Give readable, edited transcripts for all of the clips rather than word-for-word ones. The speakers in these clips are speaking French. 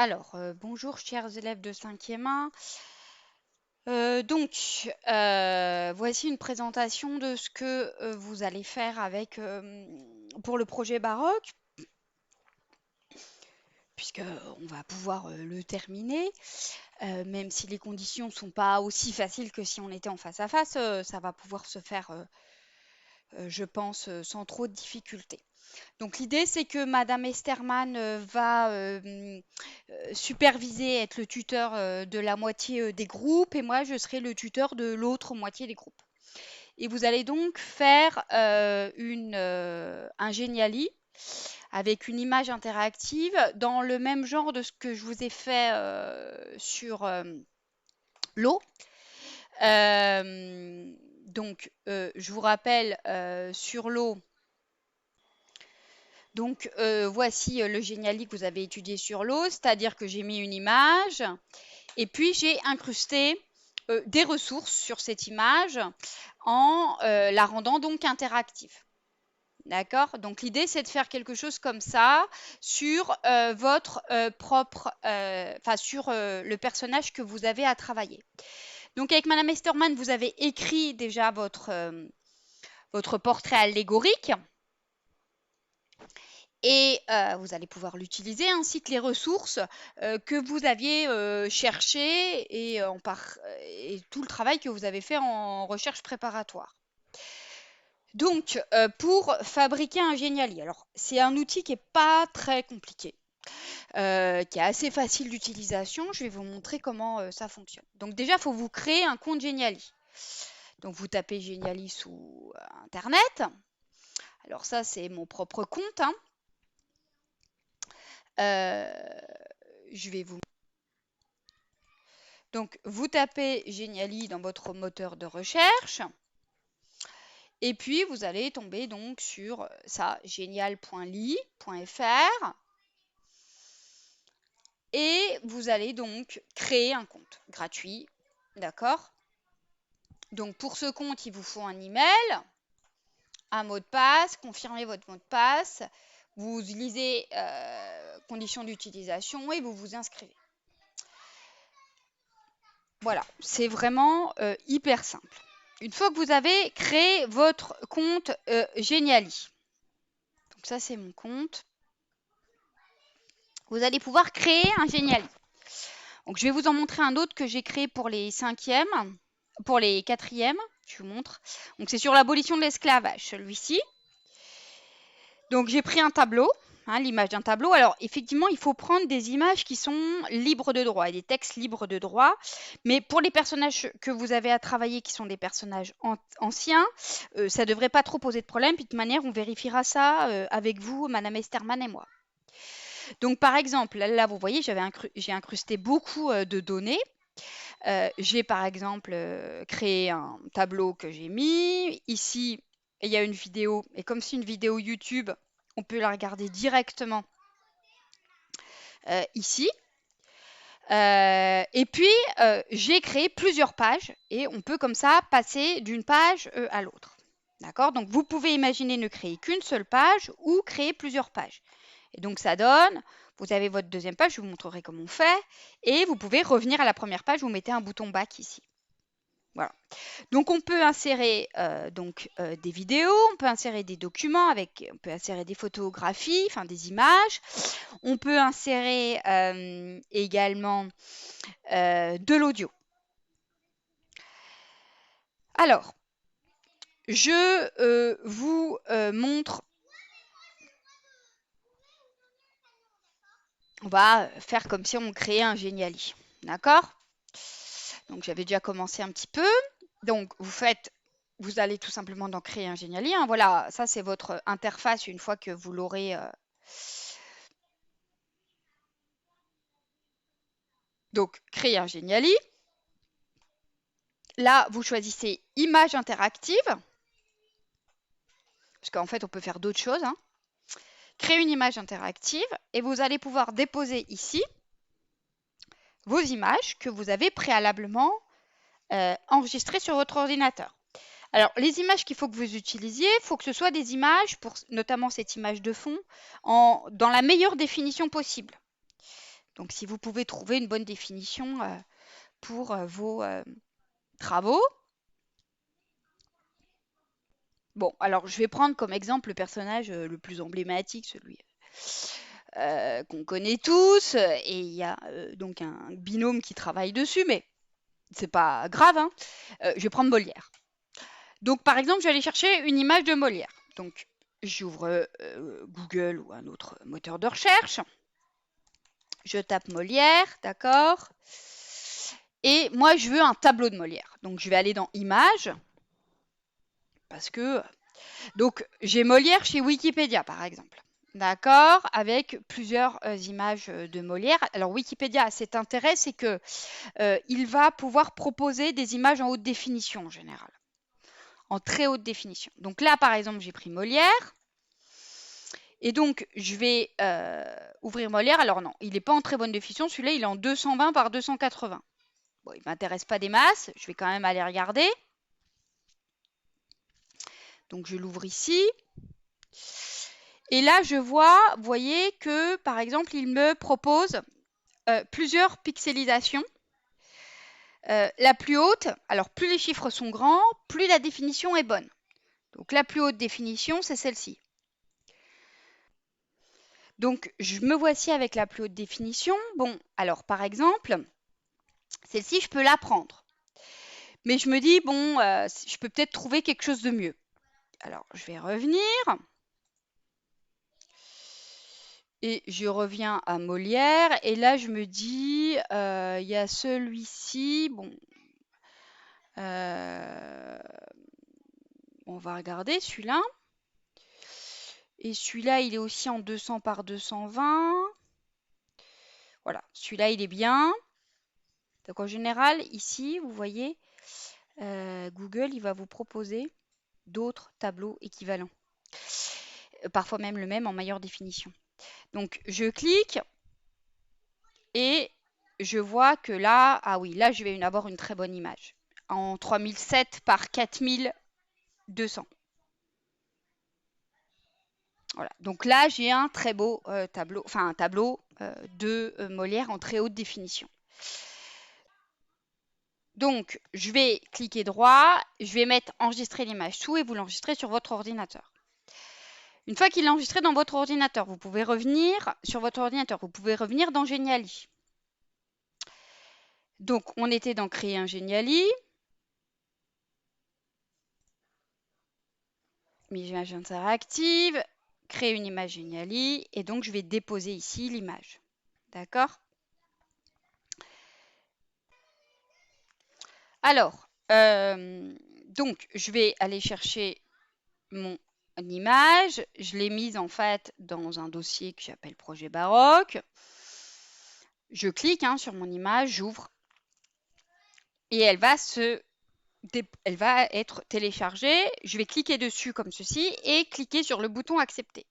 Alors, bonjour chers élèves de 5e 1. Voici une présentation de ce que vous allez faire avec, pour le projet Baroque, puisque on va pouvoir le terminer, même si les conditions ne sont pas aussi faciles que si on était en face à face, ça va pouvoir se faire, je pense, sans trop de difficultés. Donc l'idée, c'est que Madame Esterman va superviser, être le tuteur de la moitié des groupes et moi, je serai le tuteur de l'autre moitié des groupes. Et vous allez donc faire un Geniali avec une image interactive dans le même genre de ce que je vous ai fait sur l'eau. Je vous rappelle sur l'eau. Donc, voici le Geniali que vous avez étudié sur l'eau, c'est-à-dire que j'ai mis une image et puis j'ai incrusté des ressources sur cette image en la rendant donc interactive. D'accord? Donc, l'idée, c'est de faire quelque chose comme ça sur votre propre, sur le personnage que vous avez à travailler. Donc, avec Madame Esterman, vous avez écrit déjà votre portrait allégorique. Et vous allez pouvoir l'utiliser ainsi que les ressources que vous aviez cherchées et tout le travail que vous avez fait en recherche préparatoire. Donc, pour fabriquer un Geniali, alors c'est un outil qui n'est pas très compliqué, qui est assez facile d'utilisation. Je vais vous montrer comment ça fonctionne. Donc déjà, il faut vous créer un compte Geniali. Donc vous tapez Geniali sous Internet. Alors ça, c'est mon propre compte, hein. Je vais vous... Donc, vous tapez Geniali dans votre moteur de recherche. Et puis, vous allez tomber donc sur ça, genial.ly.fr. Et vous allez donc créer un compte gratuit. D'accord? Donc, pour ce compte, il vous faut un email, un mot de passe, confirmez votre mot de passe. Vous lisez conditions d'utilisation et vous vous inscrivez. Voilà, c'est vraiment hyper simple. Une fois que vous avez créé votre compte Geniali, donc ça c'est mon compte, vous allez pouvoir créer un Geniali. Donc je vais vous en montrer un autre que j'ai créé pour les 5e, pour les 4e, je vous montre. Donc c'est sur l'abolition de l'esclavage, celui-ci. Donc j'ai pris un tableau, hein, l'image d'un tableau. Alors effectivement, il faut prendre des images qui sont libres de droit et des textes libres de droit. Mais pour les personnages que vous avez à travailler, qui sont des personnages anciens, ça ne devrait pas trop poser de problème. Puis de toute manière, on vérifiera ça avec vous, Madame Esterman et moi. Donc par exemple, là vous voyez, j'ai incrusté beaucoup de données. J'ai par exemple créé un tableau que j'ai mis. Ici, il y a une vidéo. Et comme c'est une vidéo YouTube, on peut la regarder directement ici. Et puis, j'ai créé plusieurs pages et on peut comme ça passer d'une page à l'autre. D'accord? Donc, vous pouvez imaginer ne créer qu'une seule page ou créer plusieurs pages. Et donc, ça donne, vous avez votre deuxième page, je vous montrerai comment on fait. Et vous pouvez revenir à la première page, vous mettez un bouton back ici. Voilà. Donc, on peut insérer des vidéos, on peut insérer des documents, on peut insérer des photographies, enfin des images. On peut insérer également de l'audio. Alors, je vous montre. On va faire comme si on créait un Geniali. D'accord? Donc, j'avais déjà commencé un petit peu. Donc, vous allez tout simplement dans créer un Geniali. Hein. Voilà, ça c'est votre interface une fois que vous l'aurez. Donc, créer un Geniali. Là, vous choisissez image interactive. Parce qu'en fait, on peut faire d'autres choses. Hein. Créer une image interactive et vous allez pouvoir déposer ici vos images que vous avez préalablement enregistrées sur votre ordinateur. Alors, les images qu'il faut que vous utilisiez, il faut que ce soit des images, notamment cette image de fond, dans la meilleure définition possible. Donc, si vous pouvez trouver une bonne définition pour vos travaux. Bon, alors je vais prendre comme exemple le personnage le plus emblématique, celui qu'on connaît tous, et il y a donc un binôme qui travaille dessus, mais c'est pas grave, hein. Je vais prendre Molière. Donc par exemple, je vais aller chercher une image de Molière. Donc j'ouvre Google ou un autre moteur de recherche. Je tape Molière, d'accord. Et moi, je veux un tableau de Molière. Donc je vais aller dans Images, parce que... Donc j'ai Molière chez Wikipédia, par exemple. D'accord, avec plusieurs images de Molière. Alors Wikipédia, cet intérêt, c'est que il va pouvoir proposer des images en haute définition en général, en très haute définition. Donc là, par exemple, j'ai pris Molière. Et donc, je vais ouvrir Molière. Alors non, il n'est pas en très bonne définition. Celui-là, il est en 220 par 280. Bon, il ne m'intéresse pas des masses. Je vais quand même aller regarder. Donc, je l'ouvre ici. Et là, je vois, vous voyez que, par exemple, il me propose plusieurs pixelisations. La plus haute, alors plus les chiffres sont grands, plus la définition est bonne. Donc la plus haute définition, c'est celle-ci. Donc je me voici avec la plus haute définition. Bon, alors par exemple, celle-ci, je peux la prendre. Mais je me dis, bon, je peux peut-être trouver quelque chose de mieux. Alors je vais revenir. Et je reviens à Molière. Et là, je me dis, il y a celui-ci. Bon, on va regarder celui-là. Et celui-là, il est aussi en 200 par 220. Voilà, celui-là, il est bien. Donc en général, ici, vous voyez, Google, il va vous proposer d'autres tableaux équivalents. Parfois même le même en meilleure définition. Donc je clique et je vois que là, ah oui, là, je vais avoir une très bonne image. En 3007 par 4200. Voilà. Donc là, j'ai un très beau tableau, enfin un tableau de Molière en très haute définition. Donc, je vais cliquer droit, je vais mettre enregistrer l'image sous et vous l'enregistrez sur votre ordinateur. Une fois qu'il est enregistré dans votre ordinateur, vous pouvez revenir sur votre ordinateur, vous pouvez revenir dans Geniali. Donc, on était dans créer un Geniali. Image interactive, créer une image Geniali, et donc je vais déposer ici l'image. D'accord ? Alors, donc je vais aller chercher mon image. Je l'ai mise en fait dans un dossier que j'appelle projet baroque. Je clique sur mon image, j'ouvre, et elle va être téléchargée. Je vais cliquer dessus comme ceci et cliquer sur le bouton accepter.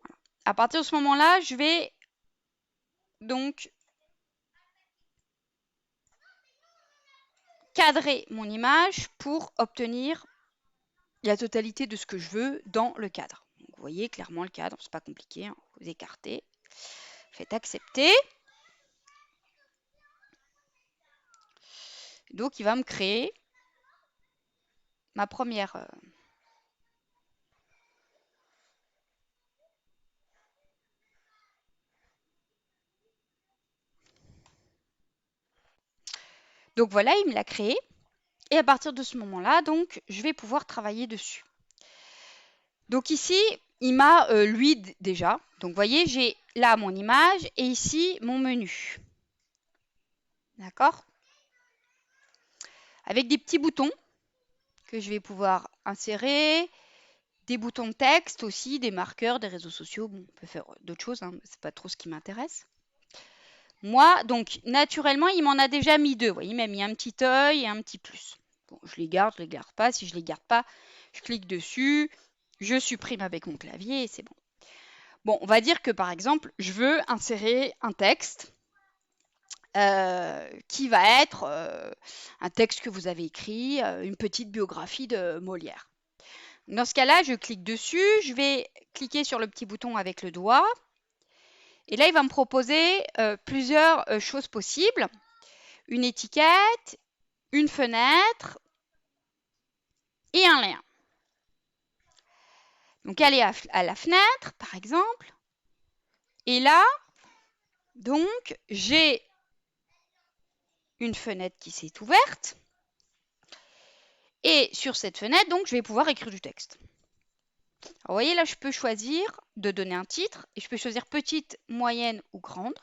Voilà. À partir de ce moment-là, je vais donc cadrer mon image pour obtenir la totalité de ce que je veux dans le cadre. Donc, vous voyez clairement le cadre, c'est pas compliqué, vous écartez, faites accepter. Donc il va me créer ma première donc voilà, il me l'a créé. Et à partir de ce moment-là, donc, je vais pouvoir travailler dessus. Donc ici, il m'a, lui, déjà. Donc, vous voyez, j'ai là mon image et ici mon menu. D'accord ? Avec des petits boutons que je vais pouvoir insérer, des boutons de texte aussi, des marqueurs, des réseaux sociaux. Bon, on peut faire d'autres choses, c'est pas trop ce qui m'intéresse. Moi, donc, naturellement, il m'en a déjà mis deux. Vous voyez, il m'a mis un petit œil et un petit plus. Bon, je les garde pas. Si je les garde pas, je clique dessus, je supprime avec mon clavier et c'est bon. Bon, on va dire que par exemple, je veux insérer un texte qui va être un texte que vous avez écrit, une petite biographie de Molière. Dans ce cas-là, je clique dessus, je vais cliquer sur le petit bouton avec le doigt Et là, il va me proposer plusieurs choses possibles. Une étiquette, une fenêtre et un lien. Donc, aller à la fenêtre, par exemple. Et là, donc, j'ai une fenêtre qui s'est ouverte. Et sur cette fenêtre, donc, je vais pouvoir écrire du texte. Alors, vous voyez, là, je peux choisir de donner un titre. Et je peux choisir petite, moyenne ou grande.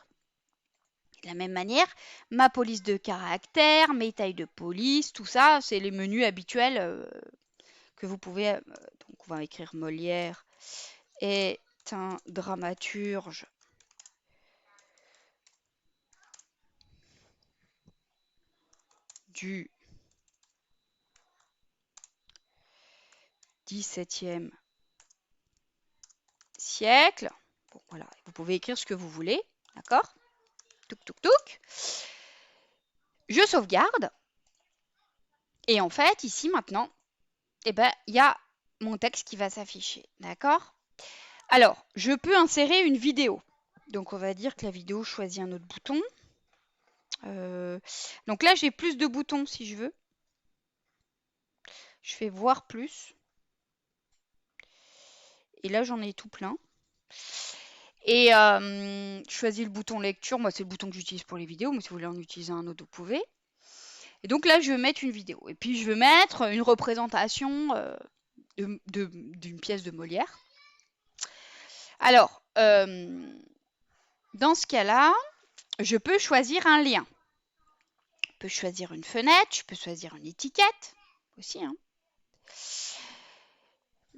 De la même manière, ma police de caractère, mes tailles de police, tout ça, c'est les menus habituels que vous pouvez... donc, on va écrire Molière est un dramaturge du XVIIe siècle. Bon, voilà, vous pouvez écrire ce que vous voulez, d'accord? Touc, touc, touc. Je sauvegarde. Et en fait, ici, maintenant, eh ben, il y a mon texte qui va s'afficher, d'accord? Alors, je peux insérer une vidéo. Donc, on va dire que la vidéo choisit un autre bouton. Donc là, j'ai plus de boutons si je veux. Je fais voir plus. Et là, j'en ai tout plein. Et je choisis le bouton lecture. Moi, c'est le bouton que j'utilise pour les vidéos. Mais si vous voulez en utiliser un autre, vous pouvez. Et donc là, je vais mettre une vidéo. Et puis, je vais mettre une représentation d'une pièce de Molière. Alors, dans ce cas-là, je peux choisir un lien. Je peux choisir une fenêtre. Je peux choisir une étiquette aussi. Hein.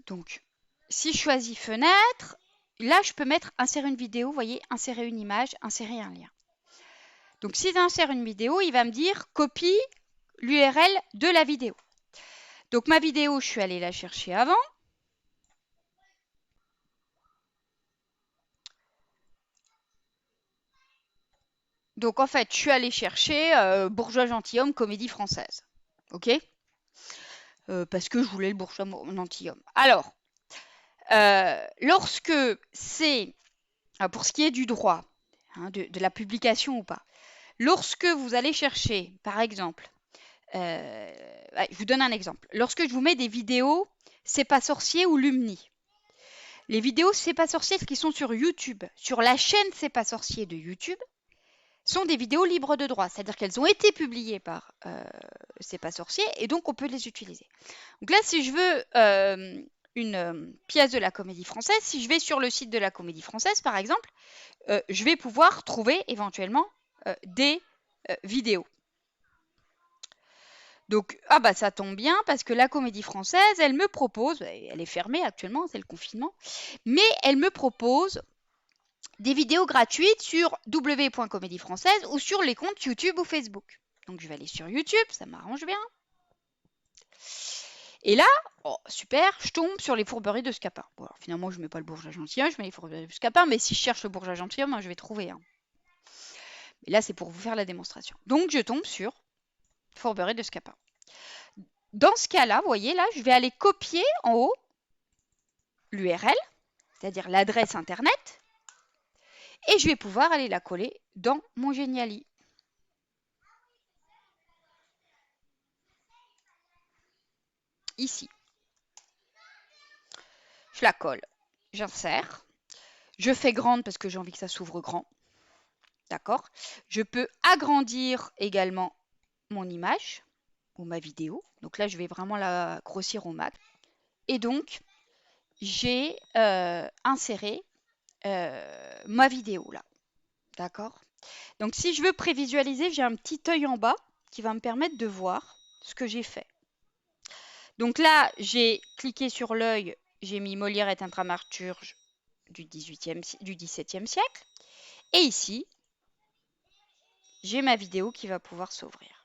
Donc, si je choisis fenêtre, là, je peux mettre insérer une vidéo, vous voyez, insérer une image, insérer un lien. Donc, si j'insère une vidéo, il va me dire copie l'URL de la vidéo. Donc, ma vidéo, je suis allée la chercher avant. Donc, en fait, je suis allée chercher Bourgeois gentilhomme, comédie française. OK parce que je voulais le Bourgeois gentilhomme. Alors, lorsque c'est, pour ce qui est du droit, hein, de la publication ou pas, lorsque vous allez chercher, par exemple, je vous donne un exemple. Lorsque je vous mets des vidéos C'est pas sorcier ou Lumni, les vidéos C'est pas sorcier qui sont sur YouTube, sur la chaîne C'est pas sorcier de YouTube, sont des vidéos libres de droit, c'est-à-dire qu'elles ont été publiées par C'est pas sorcier et donc on peut les utiliser. Donc là, si je veux une pièce de la Comédie Française, si je vais sur le site de la Comédie Française, par exemple, je vais pouvoir trouver éventuellement des vidéos. Donc, ah bah ça tombe bien parce que la Comédie Française, elle me propose, elle est fermée actuellement, c'est le confinement, mais elle me propose des vidéos gratuites sur www.comédiefrançaise ou sur les comptes YouTube ou Facebook. Donc, je vais aller sur YouTube, ça m'arrange bien. Et là, oh, super, je tombe sur les fourberies de Scapin. Bon, alors, finalement, je ne mets pas le Bourgeois gentilhomme, je mets les fourberies de Scapin, mais si je cherche le Bourgeois gentilhomme, hein, je vais trouver. Hein. Mais là, c'est pour vous faire la démonstration. Donc, je tombe sur fourberies de Scapin. Dans ce cas-là, vous voyez, là, je vais aller copier en haut l'URL, c'est-à-dire l'adresse Internet, et je vais pouvoir aller la coller dans mon Geniali. Ici. Je la colle, j'insère, je fais grande parce que j'ai envie que ça s'ouvre grand. D'accord? Je peux agrandir également mon image ou ma vidéo. Donc là, je vais vraiment la grossir au max. Et donc, j'ai inséré ma vidéo là. D'accord? Donc, si je veux prévisualiser, j'ai un petit œil en bas qui va me permettre de voir ce que j'ai fait. Donc là, j'ai cliqué sur l'œil, j'ai mis Molière est un dramaturge du XVIIe siècle. Et ici, j'ai ma vidéo qui va pouvoir s'ouvrir.